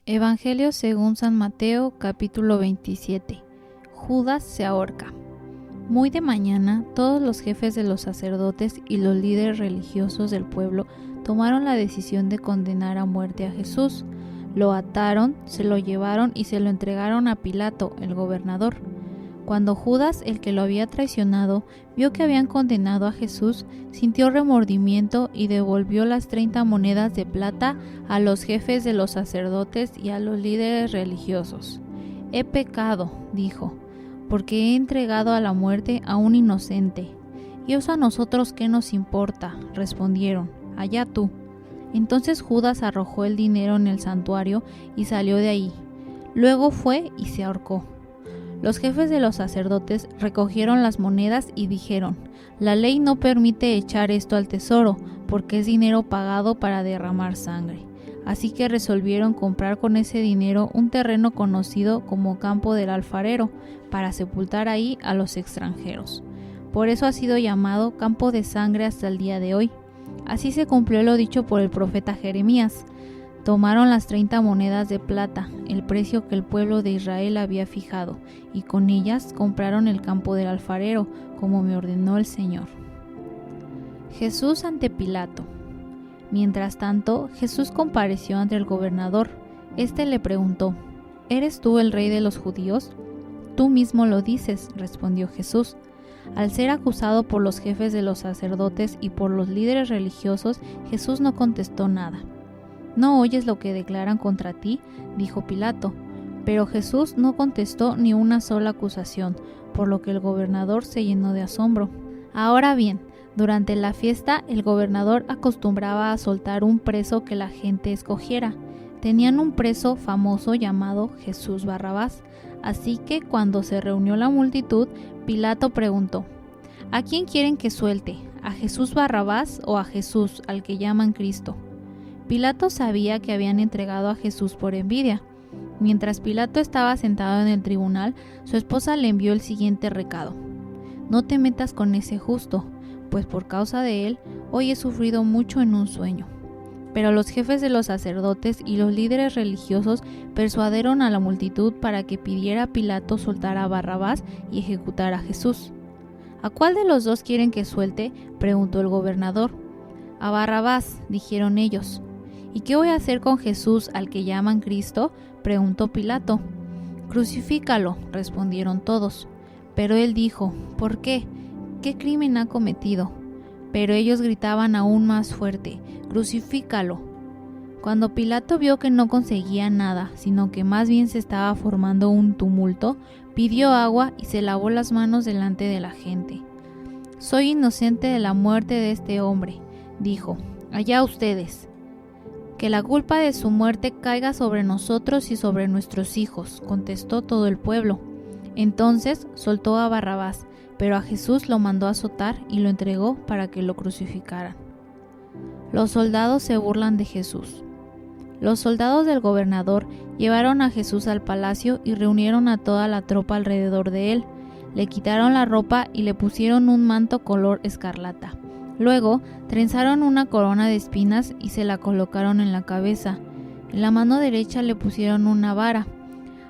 Evangelio según San Mateo, capítulo 27. Judas se ahorca. Muy de mañana, todos los jefes de los sacerdotes y los líderes religiosos del pueblo tomaron la decisión de condenar a muerte a Jesús. Lo ataron, se lo llevaron y se lo entregaron a Pilato, el gobernador. Cuando Judas, el que lo había traicionado, vio que habían condenado a Jesús, sintió remordimiento y devolvió las 30 monedas de plata a los jefes de los sacerdotes y a los líderes religiosos. «He pecado», dijo, «porque he entregado a la muerte a un inocente». «¿Y eso a nosotros qué nos importa?», respondieron. «Allá tú». Entonces Judas arrojó el dinero en el santuario y salió de ahí. Luego fue y se ahorcó. Los jefes de los sacerdotes recogieron las monedas y dijeron: «La ley no permite echar esto al tesoro, porque es dinero pagado para derramar sangre». Así que resolvieron comprar con ese dinero un terreno conocido como Campo del Alfarero, para sepultar ahí a los extranjeros. Por eso ha sido llamado Campo de Sangre hasta el día de hoy. Así se cumplió lo dicho por el profeta Jeremías. Tomaron las 30 monedas de plata, el precio que el pueblo de Israel había fijado, y con ellas compraron el campo del alfarero, como me ordenó el Señor. Jesús ante Pilato. Mientras tanto, Jesús compareció ante el gobernador. Este le preguntó: «¿Eres tú el rey de los judíos?». «Tú mismo lo dices», respondió Jesús. Al ser acusado por los jefes de los sacerdotes y por los líderes religiosos, Jesús no contestó nada. «¿No oyes lo que declaran contra ti?», dijo Pilato. Pero Jesús no contestó ni una sola acusación, por lo que el gobernador se llenó de asombro. Ahora bien, durante la fiesta el gobernador acostumbraba a soltar un preso que la gente escogiera. Tenían un preso famoso llamado Jesús Barrabás, así que cuando se reunió la multitud, Pilato preguntó: «¿A quién quieren que suelte? ¿A Jesús Barrabás o a Jesús, al que llaman Cristo?». Pilato sabía que habían entregado a Jesús por envidia. Mientras Pilato estaba sentado en el tribunal, su esposa le envió el siguiente recado: «No te metas con ese justo, pues por causa de él hoy he sufrido mucho en un sueño». Pero los jefes de los sacerdotes y los líderes religiosos persuadieron a la multitud para que pidiera a Pilato soltar a Barrabás y ejecutar a Jesús. «¿A cuál de los dos quieren que suelte?», preguntó el gobernador. «A Barrabás», dijeron ellos. «¿Y qué voy a hacer con Jesús, al que llaman Cristo?», preguntó Pilato. «Crucifícalo», respondieron todos. Pero él dijo: «¿Por qué? ¿Qué crimen ha cometido?». Pero ellos gritaban aún más fuerte: «¡Crucifícalo!». Cuando Pilato vio que no conseguía nada, sino que más bien se estaba formando un tumulto, pidió agua y se lavó las manos delante de la gente. «Soy inocente de la muerte de este hombre», dijo. «Allá ustedes». «Que la culpa de su muerte caiga sobre nosotros y sobre nuestros hijos», contestó todo el pueblo. Entonces soltó a Barrabás, pero a Jesús lo mandó azotar y lo entregó para que lo crucificaran. Los soldados se burlan de Jesús. Los soldados del gobernador llevaron a Jesús al palacio y reunieron a toda la tropa alrededor de él. Le quitaron la ropa y le pusieron un manto color escarlata. Luego trenzaron una corona de espinas y se la colocaron en la cabeza. En la mano derecha le pusieron una vara.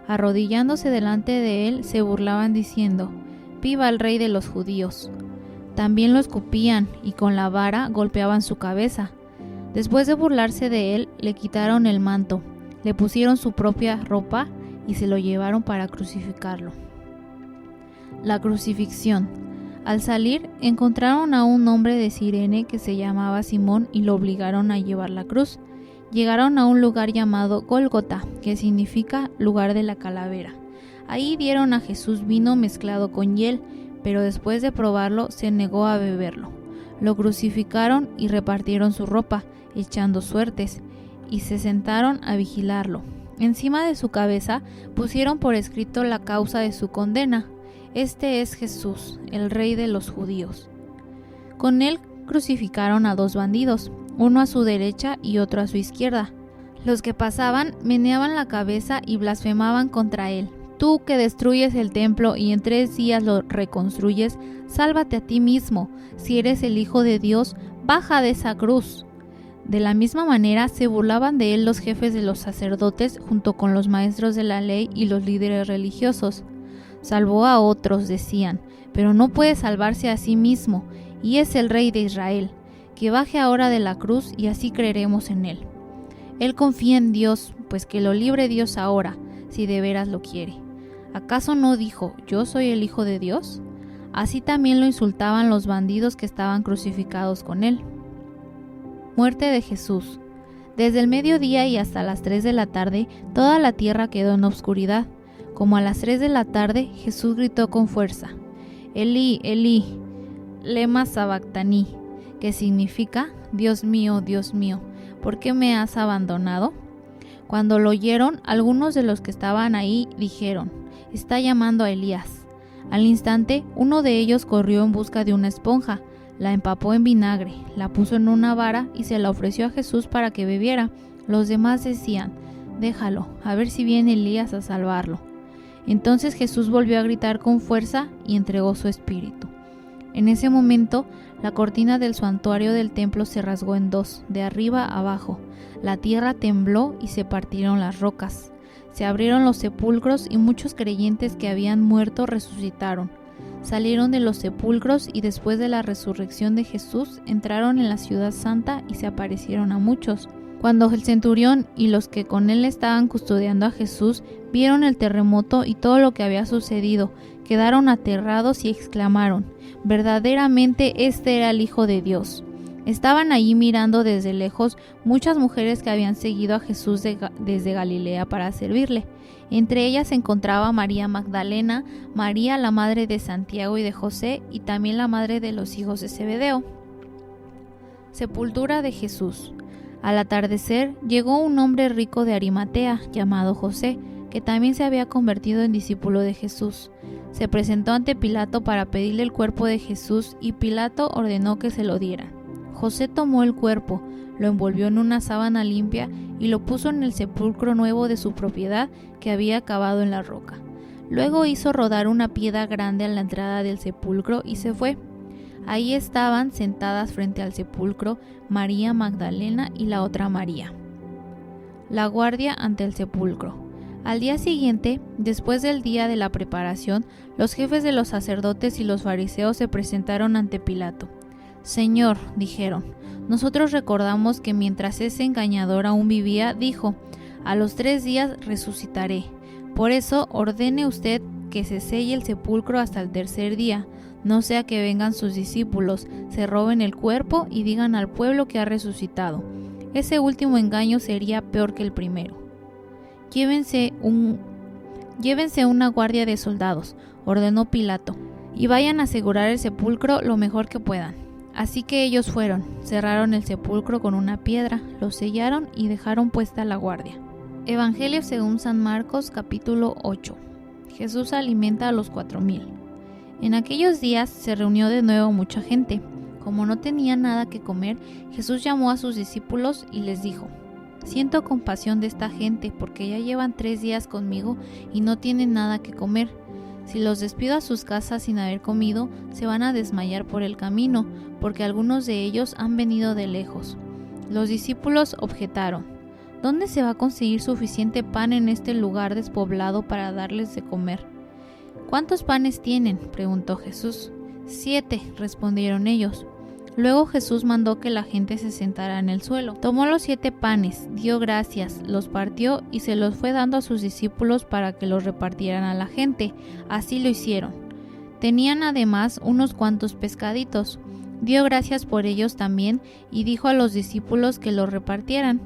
Arrodillándose delante de él, se burlaban diciendo: «¡Viva el rey de los judíos!». También lo escupían y con la vara golpeaban su cabeza. Después de burlarse de él, le quitaron el manto, le pusieron su propia ropa y se lo llevaron para crucificarlo. La crucifixión. Al salir, encontraron a un hombre de Cirene que se llamaba Simón y lo obligaron a llevar la cruz. Llegaron a un lugar llamado Gólgota, que significa lugar de la calavera. Ahí dieron a Jesús vino mezclado con hiel, pero después de probarlo se negó a beberlo. Lo crucificaron y repartieron su ropa, echando suertes, y se sentaron a vigilarlo. Encima de su cabeza pusieron por escrito la causa de su condena: «Este es Jesús, el rey de los judíos». Con él crucificaron a 2 bandidos, uno a su derecha y otro a su izquierda. Los que pasaban meneaban la cabeza y blasfemaban contra él: «Tú que destruyes el templo y en 3 días lo reconstruyes, sálvate a ti mismo. Si eres el Hijo de Dios, baja de esa cruz». De la misma manera se burlaban de él los jefes de los sacerdotes junto con los maestros de la ley y los líderes religiosos. Salvó a otros, decían, pero no puede salvarse a sí mismo, y es el Rey de Israel. Que baje ahora de la cruz y así creeremos en él. Él confía en Dios, pues que lo libre Dios ahora, si de veras lo quiere. ¿Acaso no dijo, yo soy el Hijo de Dios? Así también lo insultaban los bandidos que estaban crucificados con él. Muerte de Jesús. Desde el mediodía y hasta las 3 de la tarde, toda la tierra quedó en obscuridad. Como a las 3 de la tarde, Jesús gritó con fuerza, Elí, Elí, lema sabactani, que significa, Dios mío, ¿por qué me has abandonado? Cuando lo oyeron, algunos de los que estaban ahí dijeron, está llamando a Elías. Al instante, uno de ellos corrió en busca de una esponja, la empapó en vinagre, la puso en una vara y se la ofreció a Jesús para que bebiera. Los demás decían, déjalo, a ver si viene Elías a salvarlo. Entonces Jesús volvió a gritar con fuerza y entregó su espíritu. En ese momento, la cortina del santuario del templo se rasgó en dos, de arriba a abajo. La tierra tembló y se partieron las rocas. Se abrieron los sepulcros y muchos creyentes que habían muerto resucitaron. Salieron de los sepulcros y después de la resurrección de Jesús entraron en la ciudad santa y se aparecieron a muchos. Cuando el centurión y los que con él estaban custodiando a Jesús vieron el terremoto y todo lo que había sucedido, quedaron aterrados y exclamaron, verdaderamente este era el Hijo de Dios. Estaban allí mirando desde lejos muchas mujeres que habían seguido a Jesús desde Galilea para servirle. Entre ellas se encontraba María Magdalena, María la madre de Santiago y de José, y también la madre de los hijos de Zebedeo. Sepultura de Jesús. Al atardecer llegó un hombre rico de Arimatea, llamado José, que también se había convertido en discípulo de Jesús. Se presentó ante Pilato para pedirle el cuerpo de Jesús y Pilato ordenó que se lo dieran. José tomó el cuerpo, lo envolvió en una sábana limpia y lo puso en el sepulcro nuevo de su propiedad que había cavado en la roca. Luego hizo rodar una piedra grande a la entrada del sepulcro y se fue. Ahí estaban sentadas frente al sepulcro María Magdalena y la otra María. La guardia ante el sepulcro. Al día siguiente, después del día de la preparación, los jefes de los sacerdotes y los fariseos se presentaron ante Pilato. Señor, dijeron, nosotros recordamos que mientras ese engañador aún vivía, dijo, a los 3 días resucitaré. Por eso ordene usted que se selle el sepulcro hasta el 3er día, no sea que vengan sus discípulos, se roben el cuerpo y digan al pueblo que ha resucitado. Ese último engaño sería peor que el primero. Llévense una guardia de soldados, ordenó Pilato, y vayan a asegurar el sepulcro lo mejor que puedan. Así que ellos fueron, cerraron el sepulcro con una piedra, lo sellaron y dejaron puesta la guardia. Evangelio según San Marcos, capítulo 8. Jesús alimenta a los 4,000. En aquellos días se reunió de nuevo mucha gente. Como no tenían nada que comer, Jesús llamó a sus discípulos y les dijo, siento compasión de esta gente porque ya llevan 3 días conmigo y no tienen nada que comer. Si los despido a sus casas sin haber comido, se van a desmayar por el camino, porque algunos de ellos han venido de lejos. Los discípulos objetaron, ¿dónde se va a conseguir suficiente pan en este lugar despoblado para darles de comer? ¿Cuántos panes tienen?, preguntó Jesús. 7, respondieron ellos. Luego Jesús mandó que la gente se sentara en el suelo. Tomó los 7 panes, dio gracias, los partió y se los fue dando a sus discípulos para que los repartieran a la gente. Así lo hicieron. Tenían además unos cuantos pescaditos. Dio gracias por ellos también y dijo a los discípulos que los repartieran.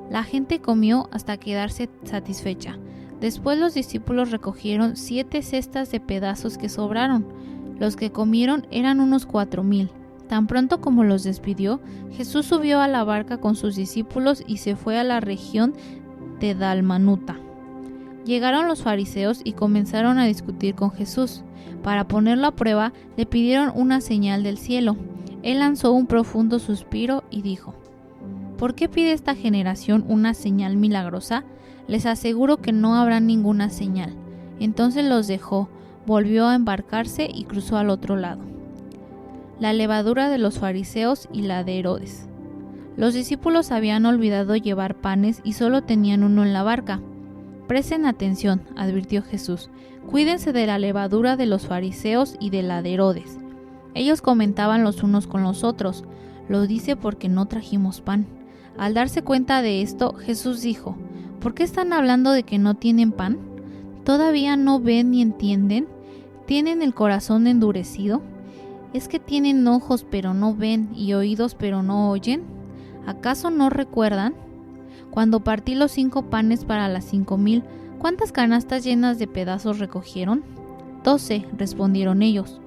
La gente comió hasta quedarse satisfecha. Después los discípulos recogieron 7 cestas de pedazos que sobraron. Los que comieron eran unos 4,000. Tan pronto como los despidió, Jesús subió a la barca con sus discípulos y se fue a la región de Dalmanuta. Llegaron los fariseos y comenzaron a discutir con Jesús. Para ponerlo a prueba, le pidieron una señal del cielo. Él lanzó un profundo suspiro y dijo, ¿por qué pide esta generación una señal milagrosa? Les aseguro que no habrá ninguna señal. Entonces los dejó, volvió a embarcarse y cruzó al otro lado. La levadura de los fariseos y la de Herodes. Los discípulos habían olvidado llevar panes y solo tenían uno en la barca. «Presten atención», advirtió Jesús. «Cuídense de la levadura de los fariseos y de la de Herodes». Ellos comentaban los unos con los otros: «Lo dice porque no trajimos pan». Al darse cuenta de esto, Jesús dijo: «¿Por qué están hablando de que no tienen pan? ¿Todavía no ven ni entienden? ¿Tienen el corazón endurecido? ¿Es que tienen ojos pero no ven y oídos pero no oyen? ¿Acaso no recuerdan? Cuando partí los 5 panes para las 5,000, ¿cuántas canastas llenas de pedazos recogieron? 12, respondieron ellos.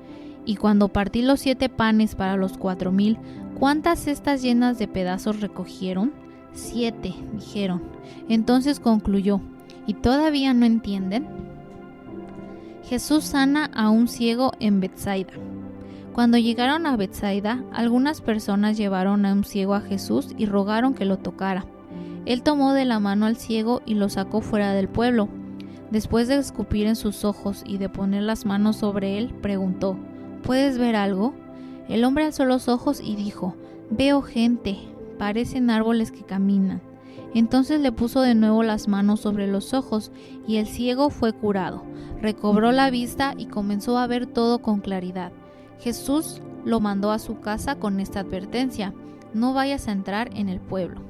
Y cuando partí los 7 panes para los 4,000, ¿cuántas cestas llenas de pedazos recogieron? 7, dijeron. Entonces concluyó: ¿y todavía no entienden? Jesús sana a un ciego en Betsaida. Cuando llegaron a Betsaida, algunas personas llevaron a un ciego a Jesús y rogaron que lo tocara. Él tomó de la mano al ciego y lo sacó fuera del pueblo. Después de escupir en sus ojos y de poner las manos sobre él, preguntó: ¿puedes ver algo? El hombre alzó los ojos y dijo: veo gente, parecen árboles que caminan. Entonces le puso de nuevo las manos sobre los ojos y el ciego fue curado. Recobró la vista y comenzó a ver todo con claridad. Jesús lo mandó a su casa con esta advertencia: no vayas a entrar en el pueblo.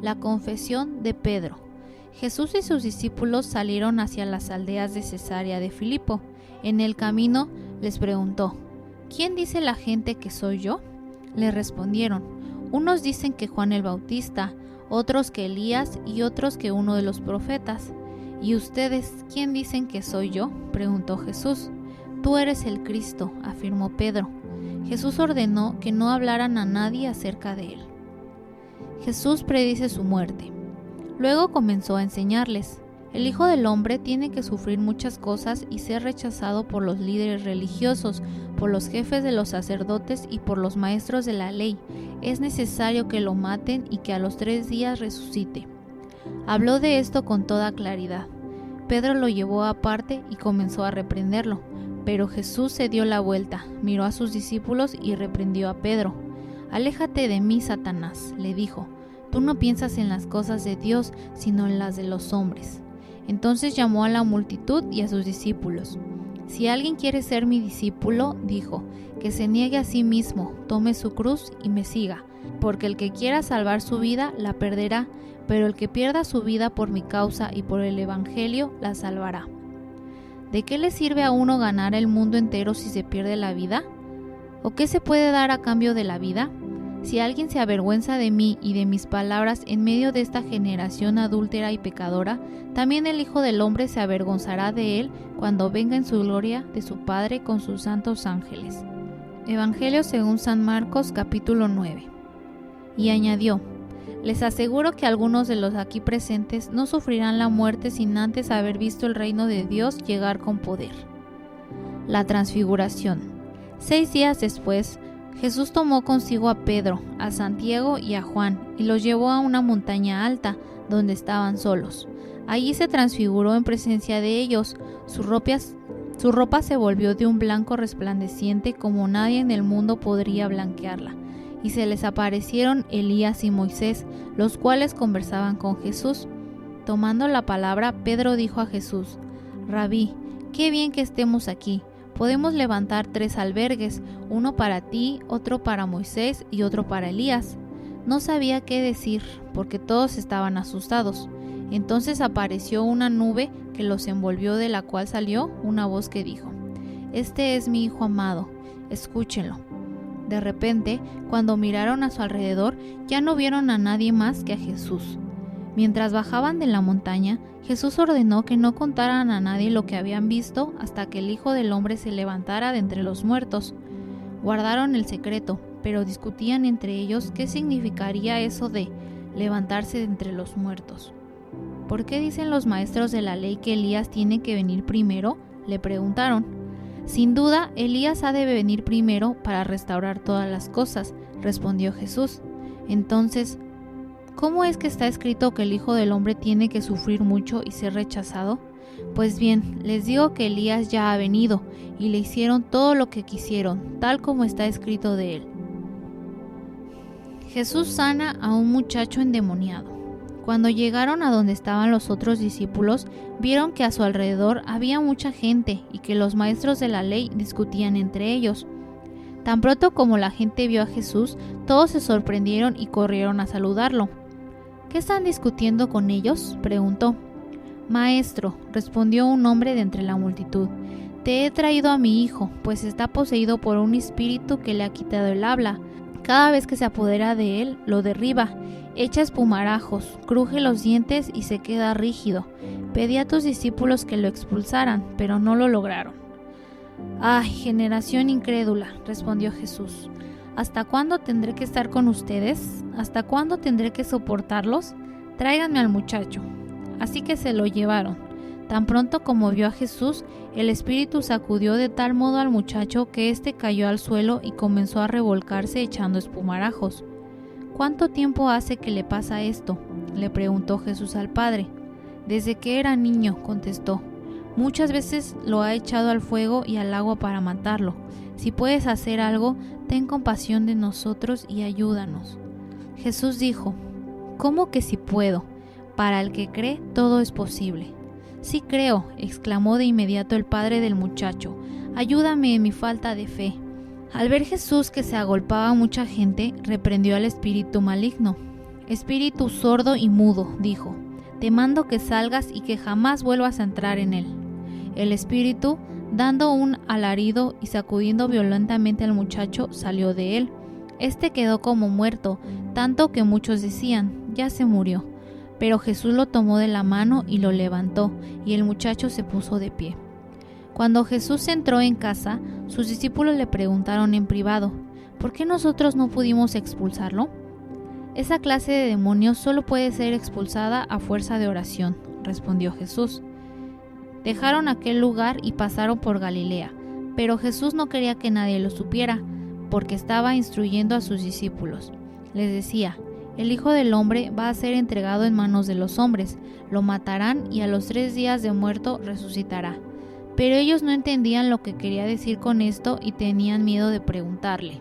La confesión de Pedro. Jesús y sus discípulos salieron hacia las aldeas de Cesarea de Filipo. En el camino les preguntó: ¿quién dice la gente que soy yo? Le respondieron: unos dicen que Juan el Bautista, otros que Elías y otros que uno de los profetas. ¿Y ustedes quién dicen que soy yo?, preguntó Jesús. Tú eres el Cristo, afirmó Pedro. Jesús ordenó que no hablaran a nadie acerca de él. Jesús predice su muerte. Luego comenzó a enseñarles: el Hijo del Hombre tiene que sufrir muchas cosas y ser rechazado por los líderes religiosos, por los jefes de los sacerdotes y por los maestros de la ley. Es necesario que lo maten y que a los 3 días resucite. Habló de esto con toda claridad. Pedro lo llevó aparte y comenzó a reprenderlo, pero Jesús se dio la vuelta, miró a sus discípulos y reprendió a Pedro. Aléjate de mí, Satanás, le dijo. Tú no piensas en las cosas de Dios, sino en las de los hombres. Entonces llamó a la multitud y a sus discípulos. Si alguien quiere ser mi discípulo, dijo, que se niegue a sí mismo, tome su cruz y me siga. Porque el que quiera salvar su vida, la perderá, pero el que pierda su vida por mi causa y por el evangelio, la salvará. ¿De qué le sirve a uno ganar el mundo entero si se pierde la vida? ¿O qué se puede dar a cambio de la vida? Si alguien se avergüenza de mí y de mis palabras en medio de esta generación adúltera y pecadora, también el Hijo del Hombre se avergonzará de él cuando venga en su gloria de su Padre con sus santos ángeles. Evangelio según San Marcos, capítulo 9. Y añadió: les aseguro que algunos de los aquí presentes no sufrirán la muerte sin antes haber visto el reino de Dios llegar con poder. La transfiguración. 6 días después, Jesús tomó consigo a Pedro, a Santiago y a Juan y los llevó a una montaña alta donde estaban solos. Allí se transfiguró en presencia de ellos. Su ropa se volvió de un blanco resplandeciente como nadie en el mundo podría blanquearla. Y se les aparecieron Elías y Moisés, los cuales conversaban con Jesús. Tomando la palabra, Pedro dijo a Jesús: Rabí, qué bien que estemos aquí. Podemos levantar 3 albergues, uno para ti, otro para Moisés y otro para Elías. No sabía qué decir, porque todos estaban asustados. Entonces apareció una nube que los envolvió, de la cual salió una voz que dijo: Este es mi Hijo amado, escúchenlo. De repente, cuando miraron a su alrededor, ya no vieron a nadie más que a Jesús. Mientras bajaban de la montaña, Jesús ordenó que no contaran a nadie lo que habían visto hasta que el Hijo del Hombre se levantara de entre los muertos. Guardaron el secreto, pero discutían entre ellos qué significaría eso de levantarse de entre los muertos. ¿Por qué dicen los maestros de la ley que Elías tiene que venir primero?, le preguntaron. Sin duda, Elías ha de venir primero para restaurar todas las cosas, respondió Jesús. Entonces, ¿cómo es que está escrito que el Hijo del Hombre tiene que sufrir mucho y ser rechazado? Pues bien, les digo que Elías ya ha venido, y le hicieron todo lo que quisieron, tal como está escrito de él. Jesús sana a un muchacho endemoniado. Cuando llegaron a donde estaban los otros discípulos, vieron que a su alrededor había mucha gente y que los maestros de la ley discutían entre ellos. Tan pronto como la gente vio a Jesús, todos se sorprendieron y corrieron a saludarlo. ¿Qué están discutiendo con ellos?, preguntó. Maestro, respondió un hombre de entre la multitud, te he traído a mi hijo, pues está poseído por un espíritu que le ha quitado el habla. Cada vez que se apodera de él, lo derriba, echa espumarajos, cruje los dientes y se queda rígido. Pedí a tus discípulos que lo expulsaran, pero no lo lograron. ¡Ay, generación incrédula!, respondió Jesús. ¿Hasta cuándo tendré que estar con ustedes? ¿Hasta cuándo tendré que soportarlos? Tráiganme al muchacho. Así que se lo llevaron. Tan pronto como vio a Jesús, el espíritu sacudió de tal modo al muchacho que éste cayó al suelo y comenzó a revolcarse echando espumarajos. ¿Cuánto tiempo hace que le pasa esto?, le preguntó Jesús al padre. Desde que era niño, contestó. Muchas veces lo ha echado al fuego y al agua para matarlo. Si puedes hacer algo, ten compasión de nosotros y ayúdanos. Jesús dijo, ¿cómo que si puedo? Para el que cree, todo es posible. Sí creo, exclamó de inmediato el padre del muchacho. Ayúdame en mi falta de fe. Al ver Jesús que se agolpaba a mucha gente, reprendió al espíritu maligno. Espíritu sordo y mudo, dijo, te mando que salgas y que jamás vuelvas a entrar en él. El espíritu, dando un alarido y sacudiendo violentamente al muchacho, salió de él. Este quedó como muerto, tanto que muchos decían, ya se murió. Pero Jesús lo tomó de la mano y lo levantó, y el muchacho se puso de pie. Cuando Jesús entró en casa, sus discípulos le preguntaron en privado, ¿por qué nosotros no pudimos expulsarlo? Esa clase de demonios solo puede ser expulsada a fuerza de oración, respondió Jesús. Dejaron aquel lugar y pasaron por Galilea, pero Jesús no quería que nadie lo supiera, porque estaba instruyendo a sus discípulos. Les decía, el Hijo del Hombre va a ser entregado en manos de los hombres, lo matarán y a los 3 días de muerto resucitará. Pero ellos no entendían lo que quería decir con esto y tenían miedo de preguntarle.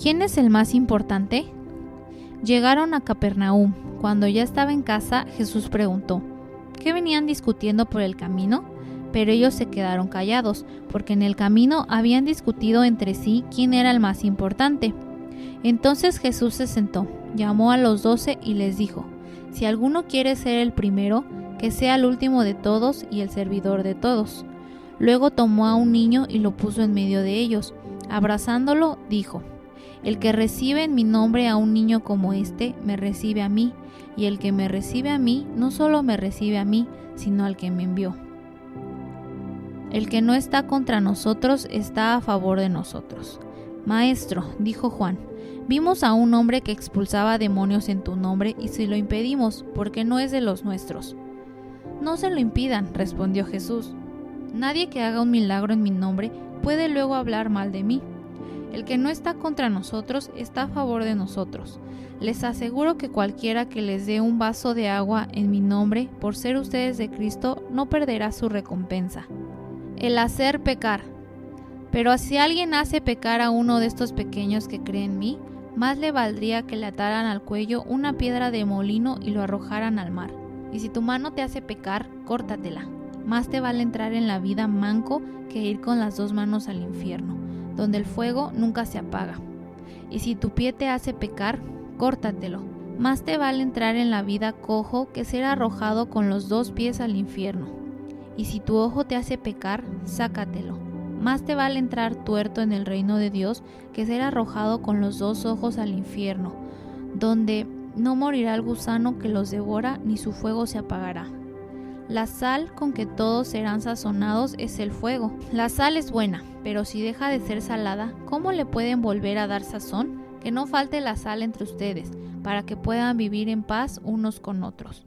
¿Quién es el más importante? Llegaron a Capernaum. Cuando ya estaba en casa, Jesús preguntó, ¿qué venían discutiendo por el camino? Pero ellos se quedaron callados, porque en el camino habían discutido entre sí quién era el más importante. Entonces Jesús se sentó, llamó a los 12 y les dijo, si alguno quiere ser el primero, que sea el último de todos y el servidor de todos. Luego tomó a un niño y lo puso en medio de ellos. Abrazándolo, dijo, el que recibe en mi nombre a un niño como este, me recibe a mí, y el que me recibe a mí, no solo me recibe a mí, sino al que me envió. El que no está contra nosotros, está a favor de nosotros. Maestro, dijo Juan, vimos a un hombre que expulsaba demonios en tu nombre y se lo impedimos, porque no es de los nuestros. No se lo impidan, respondió Jesús. Nadie que haga un milagro en mi nombre puede luego hablar mal de mí. El que no está contra nosotros está a favor de nosotros. Les aseguro que cualquiera que les dé un vaso de agua en mi nombre, por ser ustedes de Cristo, no perderá su recompensa. El hacer pecar. Pero si alguien hace pecar a uno de estos pequeños que creen en mí, más le valdría que le ataran al cuello una piedra de molino y lo arrojaran al mar. Y si tu mano te hace pecar, córtatela. Más te vale entrar en la vida manco que ir con las 2 manos al infierno, donde el fuego nunca se apaga. Y si tu pie te hace pecar, córtatelo. Más te vale entrar en la vida cojo que ser arrojado con los 2 pies al infierno. Y si tu ojo te hace pecar, sácatelo. Más te vale entrar tuerto en el reino de Dios que ser arrojado con los 2 ojos al infierno, donde no morirá el gusano que los devora, ni su fuego se apagará. La sal con que todos serán sazonados es el fuego. La sal es buena, pero si deja de ser salada, ¿cómo le pueden volver a dar sazón? Que no falte la sal entre ustedes, para que puedan vivir en paz unos con otros.